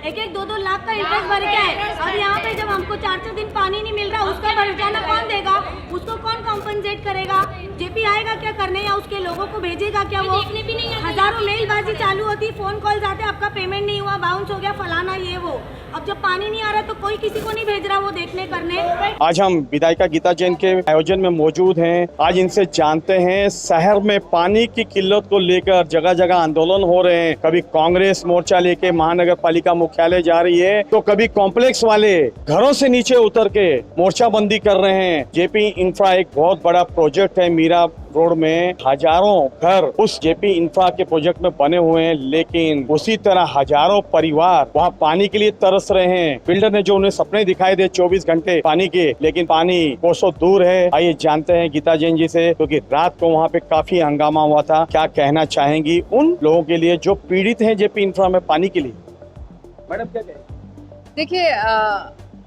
एक एक 2-2 लाख का इंटरेस्ट भर के है। और यहाँ पे जब हमको 4-4 दिन पानी नहीं मिल रहा, उसका भरजाना कौन देगा? उसको कौन कॉम्पनसेट करेगा? जेपी आएगा क्या करने, या उसके लोगों को भेजेगा क्या? वो हजारों मेलबाजी चालू होती, फोन कॉल्स आते, आपका पेमेंट नहीं हुआ, बाउंस हो गया, फलाना ये वो। अब जब पानी नहीं आ रहा तो कोई किसी को नहीं भेज रहा वो देखने करने। आज हम विधायिका गीता जैन के आयोजन में मौजूद हैं। आज इनसे जानते हैं शहर में पानी की किल्लत को लेकर जगह जगह आंदोलन हो रहे हैं। कभी कांग्रेस मोर्चा लेके महानगर पालिका मुख्यालय जा रही है, तो कभी कॉम्प्लेक्स वाले घरों से नीचे उतर के मोर्चाबंदी कर रहे हैं। जेपी इंफ्रा एक बहुत बड़ा प्रोजेक्ट है। मीरा रोड में हजारों घर उस जेपी इंफ्रा के प्रोजेक्ट में बने हुए हैं, लेकिन उसी तरह हजारों परिवार वहाँ पानी के लिए तरस रहे हैं। बिल्डर ने जो उन्हें सपने दिखाई दे 24 घंटे पानी के, लेकिन पानी कोसों दूर है। आइए जानते हैं गीता जैन जी से, क्योंकि रात को वहाँ पे काफी हंगामा हुआ था। क्या कहना चाहेंगी उन लोगों के लिए जो पीड़ित हैं जेपी इंफ्रा में पानी के लिए? मैडम क्या कहें? देखिए,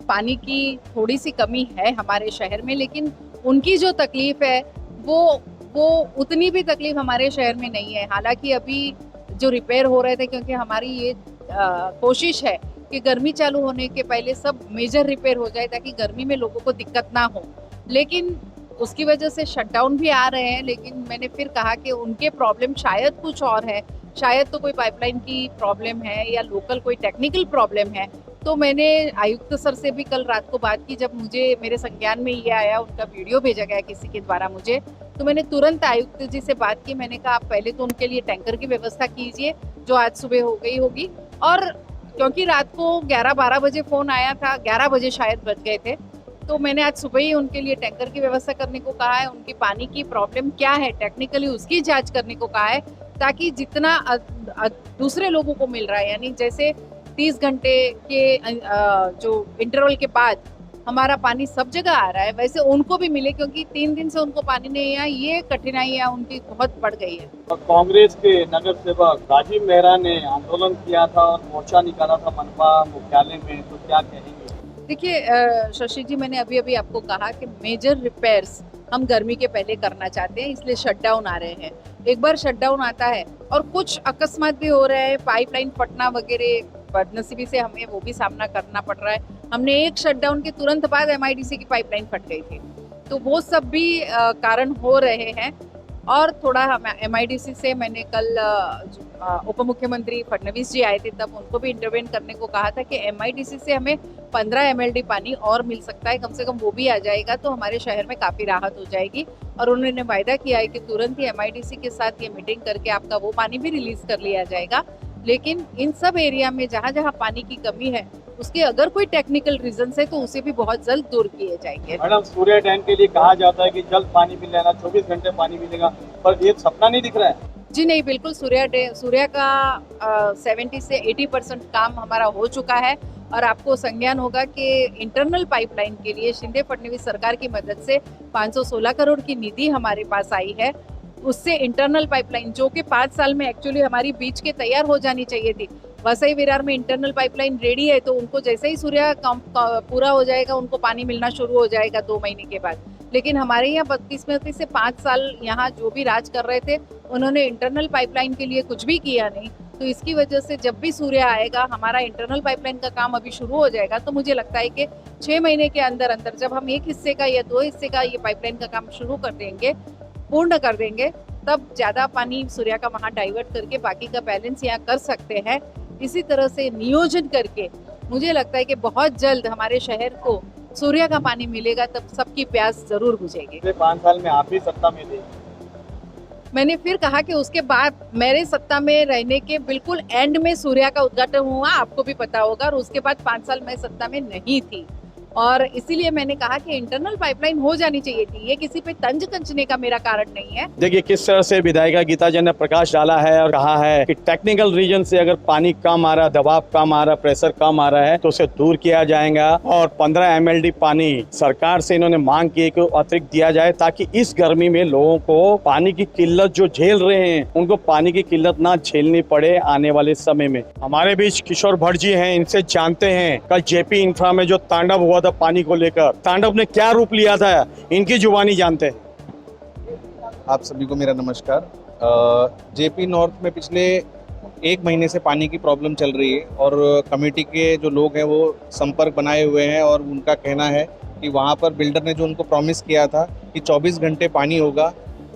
पानी की थोड़ी सी कमी है हमारे शहर में, लेकिन उनकी जो तकलीफ है वो उतनी भी तकलीफ हमारे शहर में नहीं है। हालांकि अभी जो रिपेयर हो रहे थे, क्योंकि हमारी ये कोशिश है कि गर्मी चालू होने के पहले सब मेजर रिपेयर हो जाए ताकि गर्मी में लोगों को दिक्कत ना हो, लेकिन उसकी वजह से शटडाउन भी आ रहे हैं। लेकिन मैंने फिर कहा कि उनके प्रॉब्लम शायद कुछ और है, शायद तो कोई पाइपलाइन की प्रॉब्लम है या लोकल कोई टेक्निकल प्रॉब्लम है। तो मैंने आयुक्त सर से भी कल रात को बात की, जब मुझे मेरे संज्ञान में ये आया, उनका वीडियो भेजा गया किसी के द्वारा मुझे, तो मैंने तुरंत आयुक्त जी से बात की। मैंने कहा आप पहले तो उनके लिए टैंकर की व्यवस्था कीजिए, जो आज सुबह हो गई होगी। और क्योंकि रात को 11-12 बजे फ़ोन आया था, 11 बजे शायद बज गए थे, तो मैंने आज सुबह ही उनके लिए टैंकर की व्यवस्था करने को कहा है। उनकी पानी की प्रॉब्लम क्या है टेक्निकली उसकी जांच करने को कहा है, ताकि जितना दूसरे लोगों को मिल रहा है, यानी जैसे 30 घंटे के जो इंटरवल के बाद हमारा पानी सब जगह आ रहा है, वैसे उनको भी मिले, क्योंकि 3 दिन से उनको पानी नहीं आया। ये कठिनाइयाँ उनकी बहुत बढ़ गई है। कांग्रेस के नगर सेवक राजीव मेहरा ने आंदोलन किया था और मोर्चा निकाला था मनपा मुख्यालय में, तो क्या कहेंगे? देखिए शशि जी, मैंने अभी अभी आपको कहा कि मेजर रिपेयर्स हम गर्मी के पहले करना चाहते हैं, इसलिए शटडाउन आ रहे हैं। एक बार शटडाउन आता है और कुछ अकस्मात भी हो रहे हैं, पाइपलाइन फटना वगैरह, बदनसीबी से हमें वो भी सामना करना पड़ रहा है। हमने एक शटडाउन के तुरंत बाद MIDC की पाइपलाइन फट गई थी, तो वो सब भी कारण हो रहे हैं। और थोड़ा MIDC से मैंने कल उप मुख्यमंत्री फडणवीस जी आए थे, तब उनको भी इंटरवेन करने को कहा था कि MIDC से हमें 15 MLD पानी और मिल सकता है, कम से कम वो भी आ जाएगा तो हमारे शहर में काफ़ी राहत हो जाएगी। और उन्होंने वायदा किया है कि तुरंत ही MIDC के साथ ये मीटिंग करके आपका वो पानी भी रिलीज कर लिया जाएगा। लेकिन इन सब एरिया में जहाँ जहाँ पानी की कमी है, उसके अगर कोई टेक्निकल रीजन है तो उसे भी बहुत जल्द दूर किए जाएंगे। मैडम, सूर्य डैम के लिए कहा जाता है कि जल्द पानी मिलेगा, 24 घंटे पानी मिलेगा, पर ये सपना नहीं दिख रहा है। जी नहीं, बिल्कुल सूर्य का 70 से 80% काम हमारा हो चुका है। और आपको संज्ञान होगा कि इंटरनल पाइपलाइन के लिए शिंदे फडणवीस सरकार की मदद से 516 करोड़ की निधि हमारे पास आई है। उससे इंटरनल पाइपलाइन, जो कि 5 साल में एक्चुअली हमारी बीच के तैयार हो जानी चाहिए थी, वसई विरार में इंटरनल पाइपलाइन रेडी है, तो उनको जैसे ही सूर्य पूरा हो जाएगा उनको पानी मिलना शुरू हो जाएगा 2 महीने के बाद। लेकिन हमारे यहाँ 32 से 5 साल यहाँ जो भी राज कर रहे थे, उन्होंने इंटरनल पाइपलाइन के लिए कुछ भी किया नहीं। तो इसकी वजह से जब भी सूर्य आएगा, हमारा इंटरनल पाइपलाइन का काम अभी शुरू हो जाएगा, तो मुझे लगता है कि 6 महीने के अंदर अंदर जब हम एक हिस्से का या 2 हिस्से का ये पाइपलाइन का काम शुरू कर देंगे, पूर्ण कर देंगे, तब ज़्यादा पानी सूर्य का वहाँ डाइवर्ट करके बाकी का बैलेंस यहाँ कर सकते हैं। इसी तरह से नियोजन करके मुझे लगता है कि बहुत जल्द हमारे शहर को सूर्य का पानी मिलेगा, तब सबकी प्यास जरूर बुझेगी। 5 साल में आप ही सत्ता में थे। मैंने फिर कहा कि उसके बाद मेरे सत्ता में रहने के बिल्कुल एंड में सूर्य का उद्घाटन हुआ, आपको भी पता होगा, और उसके बाद 5 साल मैं सत्ता में नहीं थी। और इसीलिए मैंने कहा कि इंटरनल पाइपलाइन हो जानी चाहिए थी। ये किसी पे तंज कसने का मेरा कारण नहीं है। देखिए किस तरह से विधायिका गीता जैन ने प्रकाश डाला है और कहा है कि टेक्निकल रीजन से अगर पानी कम आ रहा, दबाव कम आ रहा, प्रेशर कम आ रहा है तो उसे दूर किया जाएगा। और 15 MLD पानी सरकार से इन्होंने मांग की कि अतिरिक्त दिया जाए, ताकि इस गर्मी में लोगों को पानी की किल्लत जो झेल रहे हैं, उनको पानी की किल्लत ना झेलनी पड़े आने वाले समय में। हमारे बीच किशोर भट्ट जी हैं, इनसे जानते हैं कल जेपी इंफ्रा में जो तांडव हुआ था पानी को लेकर, तांडव ने क्या रूप लिया था, इनकी जुबानी जानते हैं। आप सभी को मेरा नमस्कार। जेपी नॉर्थ में पिछले 1 महीने से पानी की प्रॉब्लम चल रही है और कमेटी के जो लोग हैं वो संपर्क बनाए हुए हैं और उनका कहना है कि वहाँ पर बिल्डर ने जो उनको प्रॉमिस किया था कि 24 घंटे पानी होगा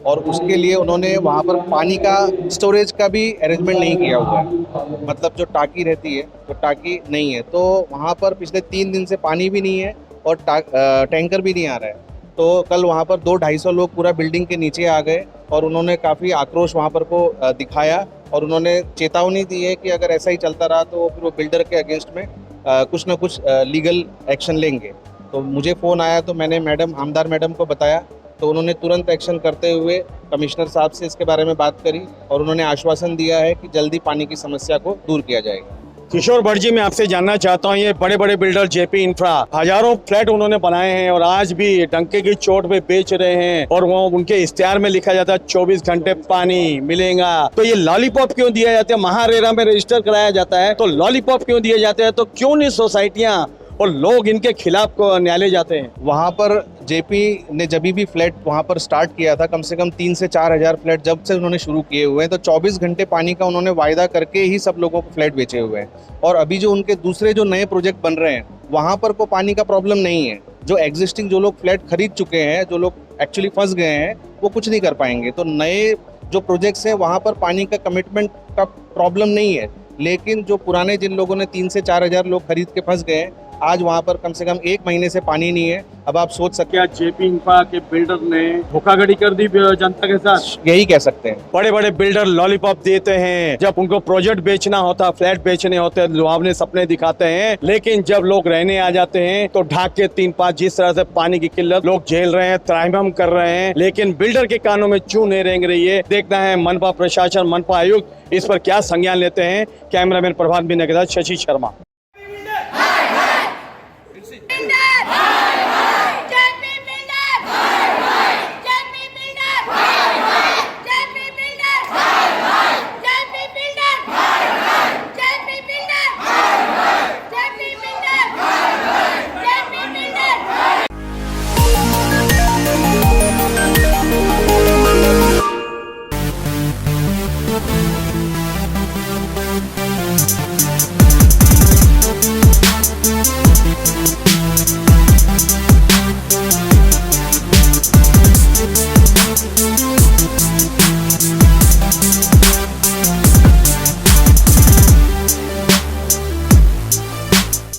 और उसके लिए उन्होंने वहाँ पर पानी का स्टोरेज का भी अरेंजमेंट नहीं किया हुआ है। मतलब जो टाकी रहती है तो टाकी नहीं है, तो वहाँ पर पिछले 3 दिन से पानी भी नहीं है और टैंकर भी नहीं आ रहा है। तो कल वहाँ पर 200-250 लोग पूरा बिल्डिंग के नीचे आ गए और उन्होंने काफ़ी आक्रोश वहाँ पर को दिखाया और उन्होंने चेतावनी दी है कि अगर ऐसा ही चलता रहा तो फिर वो बिल्डर के अगेंस्ट में कुछ ना कुछ लीगल एक्शन लेंगे। तो मुझे फ़ोन आया तो मैंने आमदार मैडम को बताया, तो उन्होंने तुरंत एक्शन करते हुए कमिश्नर साहब से इसके बारे में बात करी और उन्होंने आश्वासन दिया है कि जल्दी पानी की समस्या को दूर किया जाएगा। किशोर भट्ट जी, मैं आपसे जानना चाहता हूँ, ये बड़े बड़े बिल्डर जेपी इंफ्रा हजारों फ्लैट उन्होंने बनाए हैं और आज भी डंके की चोट पे बेच रहे हैं और वो उनके इश्तेहार में लिखा जाता है 24 घंटे पानी मिलेगा। तो ये लॉलीपॉप क्यों दिया जाता है? महारेरा में रजिस्टर कराया जाता है तो लॉलीपॉप क्यों दिए जाते हैं? तो क्यों नहीं सोसाइटियाँ और लोग इनके खिलाफ को न्यायालय जाते हैं? वहाँ पर जेपी ने जब भी फ्लैट वहाँ पर स्टार्ट किया था, कम से कम 3 से 4 हज़ार फ्लैट जब से उन्होंने शुरू किए हुए हैं, तो 24 घंटे पानी का उन्होंने वायदा करके ही सब लोगों को फ्लैट बेचे हुए हैं। और अभी जो उनके दूसरे जो नए प्रोजेक्ट बन रहे हैं वहाँ पर को पानी का प्रॉब्लम नहीं है। जो एग्जिस्टिंग जो लोग फ्लैट खरीद चुके हैं, जो लोग एक्चुअली फंस गए हैं, वो कुछ नहीं कर पाएंगे। तो नए जो प्रोजेक्ट्स हैं वहाँ पर पानी का कमिटमेंट का प्रॉब्लम नहीं है, लेकिन जो पुराने जिन लोगों ने 3 से 4 हज़ार लोग खरीद के फंस गए हैं, आज वहाँ पर कम से कम 1 महीने से पानी नहीं है। अब आप सोच सकते क्या जेपी इंफ्रा के बिल्डर ने धोखाधड़ी कर दी जनता के साथ? यही कह सकते हैं। बड़े बड़े बिल्डर लॉलीपॉप देते हैं, जब उनको प्रोजेक्ट बेचना होता, फ्लैट बेचने होते, लुभावने सपने दिखाते हैं, लेकिन जब लोग रहने आ जाते हैं तो ढाक के 3-5 जिस तरह से पानी की किल्लत लोग झेल रहे हैं, त्राहिमाम कर रहे हैं, लेकिन बिल्डर के कानों में चू नहीं रेंग रही है। देखना है मनपा प्रशासन, मनपा आयुक्त इस पर क्या संज्ञान लेते हैं। कैमरामैन प्रभात बिना के साथ शशि शर्मा।